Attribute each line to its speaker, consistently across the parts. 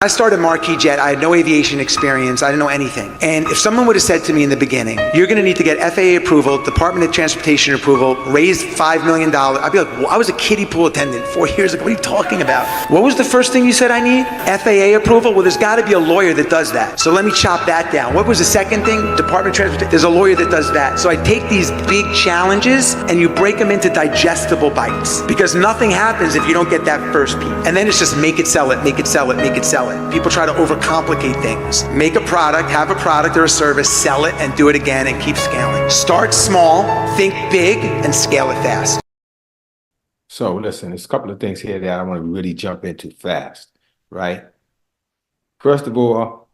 Speaker 1: I started Marquis Jet. I had no aviation experience. I didn't know anything. And if someone would have said to me in the beginning, you're going to need to get FAA approval, Department of Transportation approval, raise $5 million, I'd be like, well, I was a kiddie pool attendant 4 years ago. What are you talking about? What was the first thing you said I need? FAA approval? Well, there's got to be a lawyer that does that. So let me chop that down. What was the second thing? Department of Transportation. There's a lawyer that does that. So I take these big challenges and you break them into digestible bites, because nothing happens if you don't get that first piece. And then it's just make it, sell it, make it, sell it, make it, sell it. People try to overcomplicate things. Make a product, have a product or a service, sell it, and do it again and keep scaling. Start small, think big, and scale it fast.
Speaker 2: So listen, there's a couple of things here that I want to really jump into fast, right? First of all,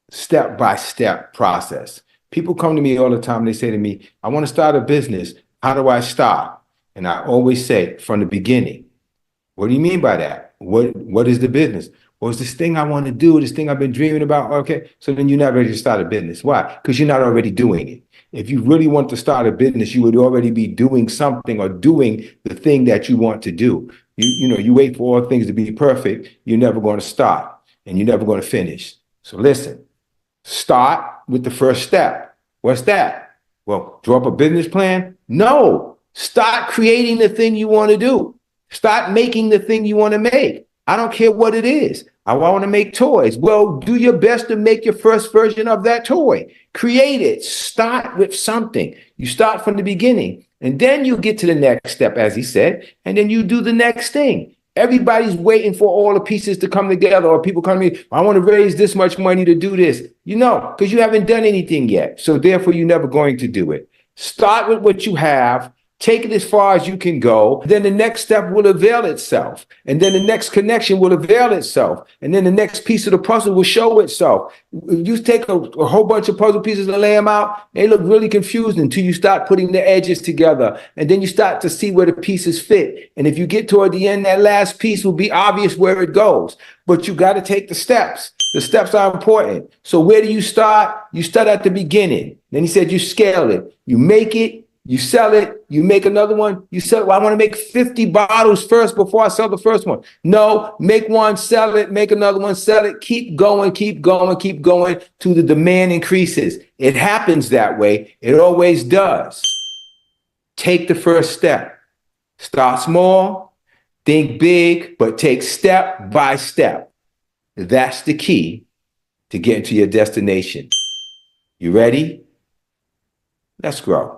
Speaker 2: step-by-step process. People come to me all the time, they say to me, I want to start a business. How do I start? And I always say, from the beginning. What do you mean by that? What is the business? Well, it's this thing I want to do, this thing I've been dreaming about. Okay, so then you're not ready to start a business. Why? Because you're not already doing it. If you really want to start a business, you would already be doing something or doing the thing that you want to do. You wait for all things to be perfect, you're never going to start and you're never going to finish. So listen, start with the first step. What's that? Well, draw up a business plan? No, start creating the thing you want to do. Start making the thing you want to make. I don't care what it is. I want to make toys. Well, do your best to make your first version of that toy. Create it. Start with something. You start from the beginning, and then you get to the next step, as he said, and then you do the next thing. Everybody's waiting for all the pieces to come together, or people come to me, I want to raise this much money to do this. Because you haven't done anything yet. So therefore, you're never going to do it. Start with what you have. Take it as far as you can go. Then the next step will avail itself. And then the next connection will avail itself. And then the next piece of the puzzle will show itself. You take a whole bunch of puzzle pieces and lay them out, they look really confusing until you start putting the edges together. And then you start to see where the pieces fit. And if you get toward the end, that last piece will be obvious where it goes. But you got to take the steps. The steps are important. So where do you start? You start at the beginning. Then he said you scale it. You make it. You sell it, you make another one, you sell it. Well, I want to make 50 bottles first before I sell the first one. No, make one, sell it, make another one, sell it. Keep going, keep going, keep going till the demand increases. It happens that way. It always does. Take the first step. Start small, think big, but take step by step. That's the key to getting to your destination. You ready? Let's grow.